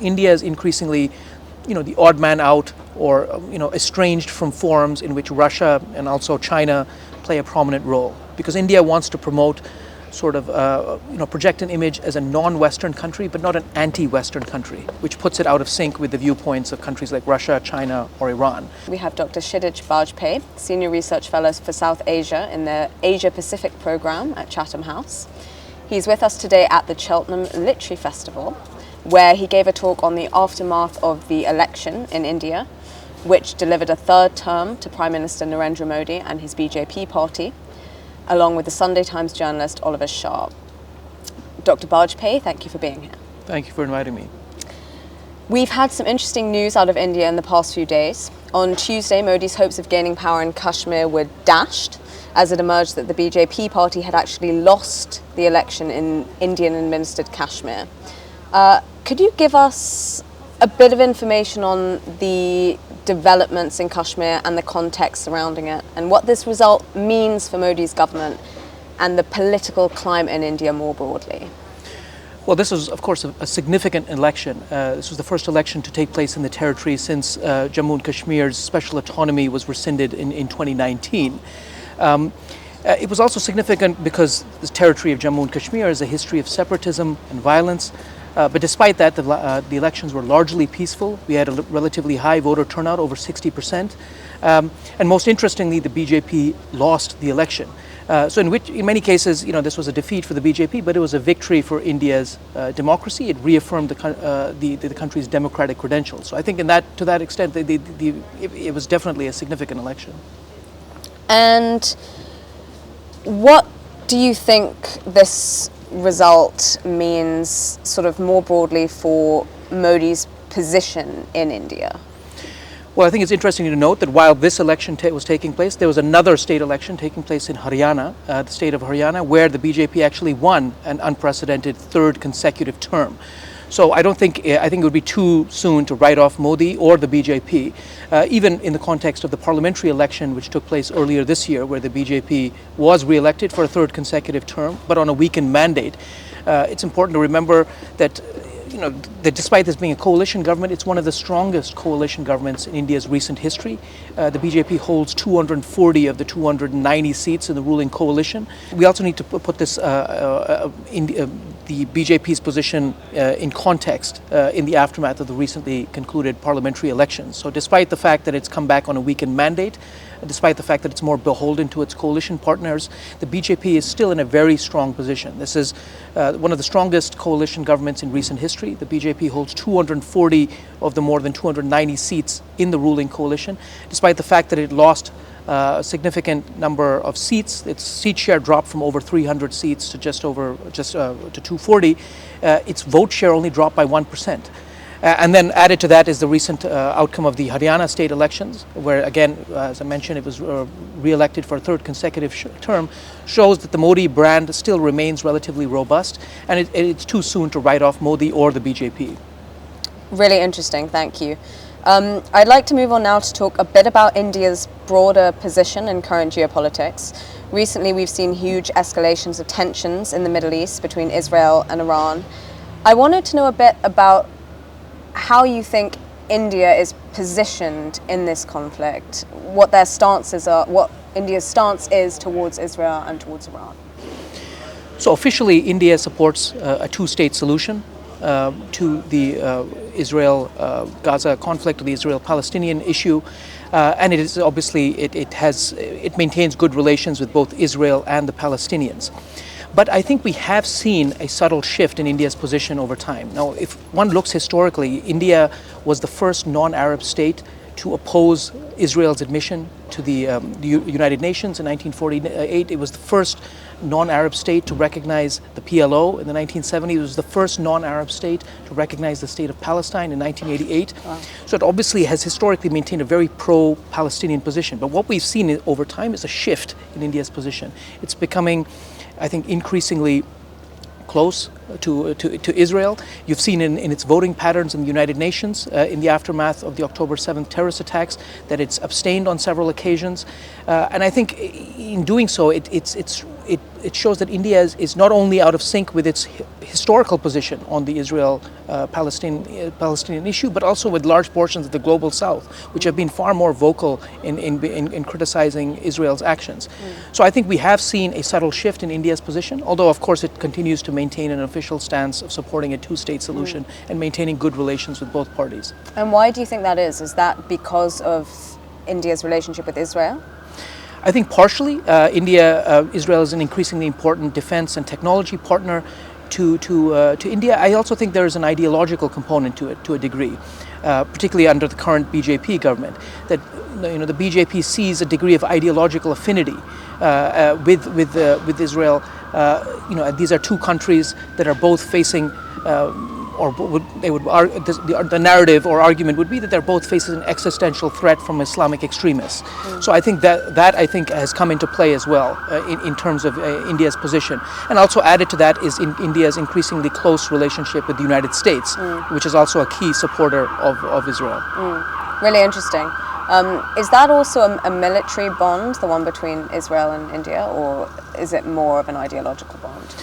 India is increasingly, the odd man out, or estranged from forums in which Russia and also China play a prominent role. Because India wants to promote, project an image as a non-Western country, but not an anti-Western country, which puts it out of sync with the viewpoints of countries like Russia, China, or Iran. We have Dr. Chietigj Bajpaee, Senior Research Fellow for South Asia in the Asia-Pacific Program at Chatham House. He's with us today at the Cheltenham Literary Festival, where he gave a talk on the aftermath of the election in India, which delivered a third term to Prime Minister Narendra Modi and his BJP party, along with the Sunday Times journalist Oliver Sharp. Dr. Bajpaee, thank you for being here. Thank you for inviting me. We've had some interesting news out of India in the past few days. On Tuesday, Modi's hopes of gaining power in Kashmir were dashed as it emerged that the BJP party had actually lost the election in Indian-administered Kashmir. Could you give us a bit of information on the developments in Kashmir and the context surrounding it, and what this result means for Modi's government and the political climate in India more broadly? Well, this was, of course, a significant election. This was the first election to take place in the territory since Jammu and Kashmir's special autonomy was rescinded in 2019. It was also significant because the territory of Jammu and Kashmir has a history of separatism and violence. But despite that, the elections were largely peaceful. We had a relatively high voter turnout, over 60%. And most interestingly, the BJP lost the election. So in many cases, this was a defeat for the BJP, but it was a victory for India's democracy. It reaffirmed the country's democratic credentials. So I think to that extent, it was definitely a significant election. And what do you think this result means sort of more broadly for Modi's position in India? Well, I think it's interesting to note that while this election was taking place, there was another state election taking place in Haryana, the state of Haryana, where the BJP actually won an unprecedented third consecutive term. So I think it would be too soon to write off Modi or the BJP, even in the context of the parliamentary election which took place earlier this year, where the BJP was re-elected for a third consecutive term, but on a weakened mandate. It's important to remember that that despite this being a coalition government, it's one of the strongest coalition governments in India's recent history. The BJP holds 240 of the 290 seats in the ruling coalition. We also need to put this the BJP's position in context in the aftermath of the recently concluded parliamentary elections. So despite the fact that it's come back on a weakened mandate, despite the fact that it's more beholden to its coalition partners, the BJP is still in a very strong position. This is one of the strongest coalition governments in recent history. The BJP holds 240 of the more than 290 seats in the ruling coalition, despite the fact that it lost a significant number of seats. Its seat share dropped from over 300 seats to just to 240. Its vote share only dropped by 1%. And then added to that is the recent outcome of the Haryana state elections, where again, as I mentioned, it was re-elected for a third consecutive term, shows that the Modi brand still remains relatively robust, and it's too soon to write off Modi or the BJP. Really interesting, thank you. I'd like to move on now to talk a bit about India's broader position in current geopolitics. Recently, we've seen huge escalations of tensions in the Middle East between Israel and Iran. I wanted to know a bit about how you think India is positioned in this conflict, what their stances are, what India's stance is towards Israel and towards Iran. So officially, India supports a two-state solution to the Israel-Gaza conflict, or the Israel-Palestinian issue, and it is obviously it maintains good relations with both Israel and the Palestinians. But I think we have seen a subtle shift in India's position over time. Now, if one looks historically, India was the first non-Arab state to oppose Israel's admission to the United Nations in 1948. It was the first non-Arab state to recognize the PLO in the 1970s. It was the first non-Arab state to recognize the state of Palestine in 1988. Wow. So it obviously has historically maintained a very pro-Palestinian position. But what we've seen over time is a shift in India's position. It's becoming, I think, increasingly close to Israel. You've seen in its voting patterns in the United Nations in the aftermath of the October 7th terrorist attacks that it's abstained on several occasions. And I think in doing so, it shows that India is not only out of sync with its historical position on the Israel-Palestinian issue, but also with large portions of the global South, which have been far more vocal in criticizing Israel's actions. So I think we have seen a subtle shift in India's position, although of course it continues to maintain an official stance of supporting a two-state solution and maintaining good relations with both parties. And why do you think that is? Is that because of India's relationship with Israel? I think partially, Israel is an increasingly important defense and technology partner to India. I also think there is an ideological component to it to a degree, particularly under the current BJP government. That the BJP sees a degree of ideological affinity with Israel. These are two countries that are both facing. The narrative or argument would be that they're both facing an existential threat from Islamic extremists. So I think that has come into play as well in terms of India's position. And also added to that is India's increasingly close relationship with the United States, which is also a key supporter of Israel. Really interesting. Is that also a military bond, the one between Israel and India, or is it more of an ideological bond?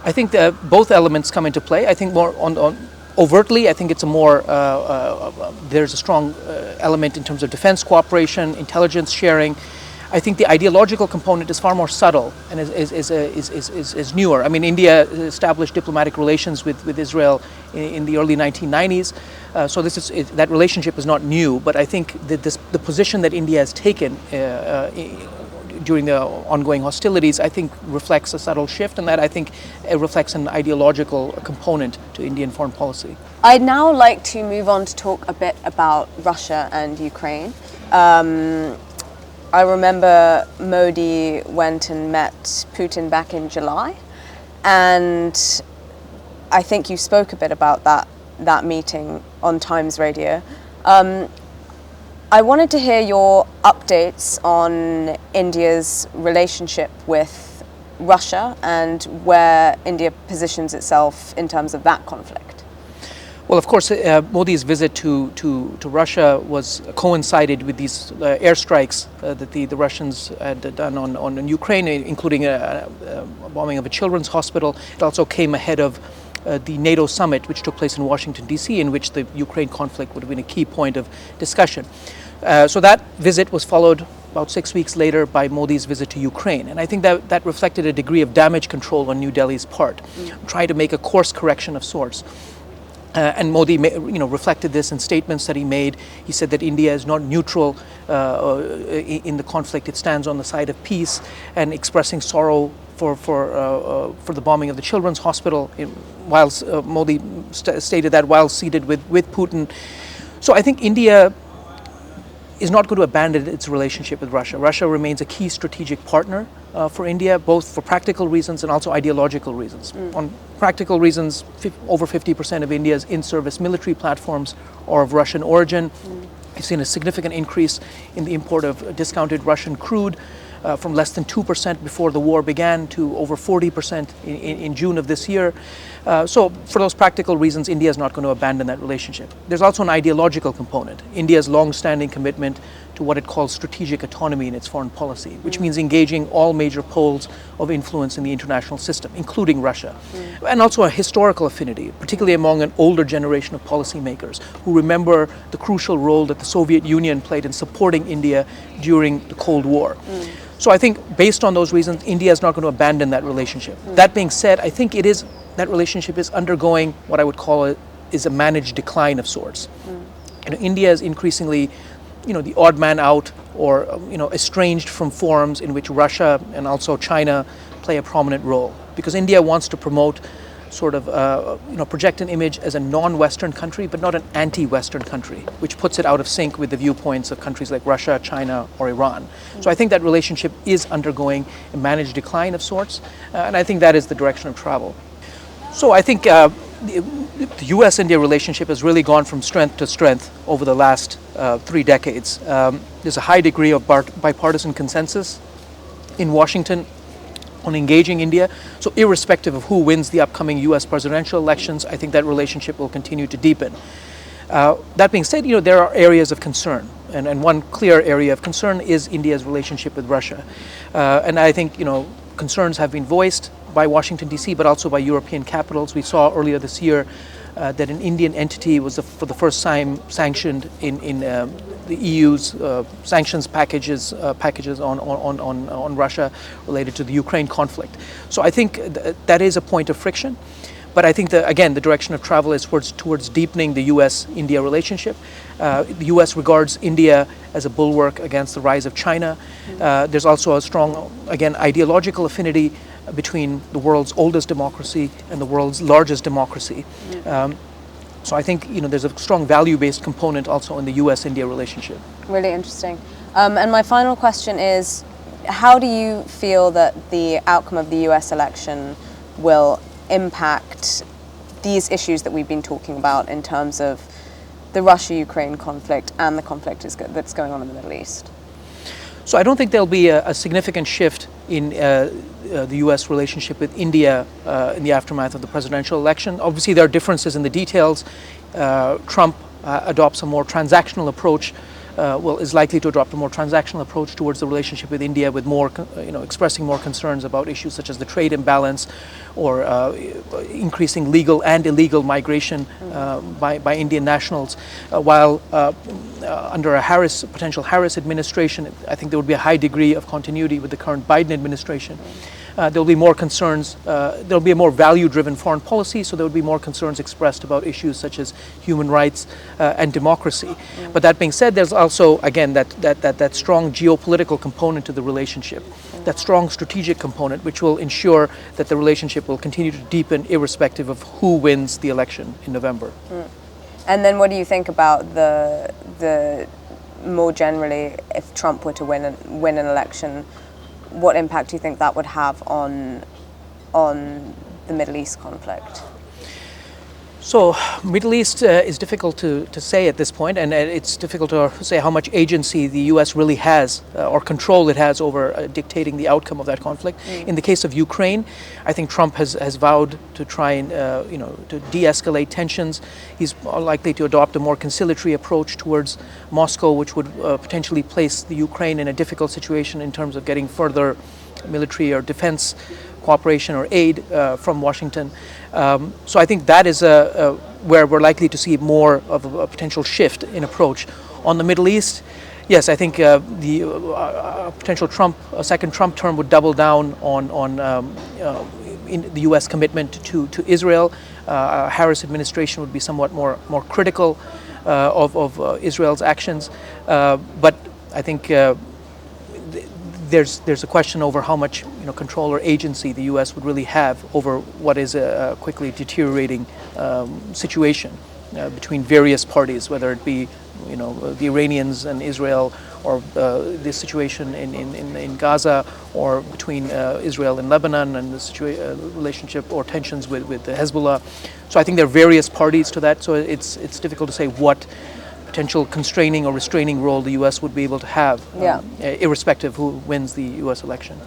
I think that both elements come into play. I think more on overtly, I think it's a more, there's a strong element in terms of defense cooperation, intelligence sharing. I think the ideological component is far more subtle and is newer. I mean, India established diplomatic relations with Israel in the early 1990s. So that relationship is not new, but I think that the position that India has taken during the ongoing hostilities, I think reflects a subtle shift, and that I think it reflects an ideological component to Indian foreign policy. I'd now like to move on to talk a bit about Russia and Ukraine. I remember Modi went and met Putin back in July, and I think you spoke a bit about that meeting on Times Radio. I wanted to hear your updates on India's relationship with Russia and where India positions itself in terms of that conflict. Well, of course, Modi's visit to Russia coincided with these airstrikes that the Russians had done on Ukraine, including a bombing of a children's hospital. It also came ahead of the NATO summit, which took place in Washington, D.C., in which the Ukraine conflict would have been a key point of discussion. So that visit was followed about 6 weeks later by Modi's visit to Ukraine. And I think that reflected a degree of damage control on New Delhi's part, trying to make a course correction of sorts. And Modi, reflected this in statements that he made. He said that India is not neutral in the conflict; it stands on the side of peace, and expressing sorrow for the bombing of the children's hospital. Whilst Modi stated that while seated with Putin, so I think India is not going to abandon its relationship with Russia. Russia remains a key strategic partner for India, both for practical reasons and also ideological reasons. On practical reasons, over 50% of India's in-service military platforms are of Russian origin. We've seen a significant increase in the import of discounted Russian crude from less than 2% before the war began to over 40% in June of this year. So for those practical reasons, India is not going to abandon that relationship. There's also an ideological component. India's long-standing commitment to what it calls strategic autonomy in its foreign policy, which means engaging all major poles of influence in the international system, including Russia. And also a historical affinity, particularly among an older generation of policymakers who remember the crucial role that the Soviet Union played in supporting India during the Cold War. So I think based on those reasons, India is not going to abandon that relationship. That being said, I think that relationship is undergoing what I would call a managed decline of sorts. India is increasingly, the odd man out or, estranged from forums in which Russia and also China play a prominent role. Because India wants to promote project an image as a non-Western country, but not an anti-Western country, which puts it out of sync with the viewpoints of countries like Russia, China, or Iran. So I think that relationship is undergoing a managed decline of sorts, and I think that is the direction of travel. So I think the U.S.-India relationship has really gone from strength to strength over the last 3 decades. There's a high degree of bipartisan consensus in Washington on engaging India. So irrespective of who wins the upcoming US presidential elections, I think that relationship will continue to deepen. That being said, there are areas of concern, and one clear area of concern is India's relationship with Russia. And I think, concerns have been voiced by Washington, D.C., but also by European capitals. We saw earlier this year that an Indian entity was for the first time sanctioned in the EU's sanctions packages on Russia related to the Ukraine conflict. So I think that is a point of friction. But I think the direction of travel is towards deepening the U.S.-India relationship. The U.S. regards India as a bulwark against the rise of China. There's also a strong, ideological affinity between the world's oldest democracy and the world's largest democracy. So I think there's a strong value-based component also in the U.S.-India relationship. Really interesting. And my final question is, how do you feel that the outcome of the U.S. election will impact these issues that we've been talking about in terms of the Russia-Ukraine conflict and the conflict that's going on in the Middle East? So I don't think there'll be a significant shift in the U.S. relationship with India in the aftermath of the presidential election. Obviously, there are differences in the details. Trump adopts a more transactional approach, is likely to adopt a more transactional approach towards the relationship with India, with more, expressing more concerns about issues such as the trade imbalance or increasing legal and illegal migration by Indian nationals. While under a potential Harris administration, I think there would be a high degree of continuity with the current Biden administration. There'll be more concerns, there'll be a more value-driven foreign policy, so there would be more concerns expressed about issues such as human rights and democracy. But that being said, there's also, again, that strong geopolitical component to the relationship, that strong strategic component, which will ensure that the relationship will continue to deepen irrespective of who wins the election in November. And then what do you think about the more generally, if Trump were to win an election, what impact do you think that would have on the Middle East conflict? So Middle East is difficult to say at this point, and it's difficult to say how much agency the U.S. really has or control it has over dictating the outcome of that conflict. In the case of Ukraine, I think Trump has vowed to try and to de-escalate tensions. He's likely to adopt a more conciliatory approach towards Moscow, which would potentially place the Ukraine in a difficult situation in terms of getting further military or defense cooperation or aid from Washington. So I think that is where we're likely to see more of a potential shift in approach. On the Middle East, yes, I think the potential second Trump term would double down on in the U.S. commitment to Israel. Harris administration would be somewhat more critical of Israel's actions, but I think there's a question over how much control or agency the U.S. would really have over what is a quickly deteriorating situation between various parties, whether it be the Iranians and Israel, or the situation in Gaza, or between Israel and Lebanon, and the relationship or tensions with the Hezbollah. So I think there are various parties to that. So it's difficult to say what potential constraining or restraining role the U.S. would be able to have, irrespective of who wins the U.S. election.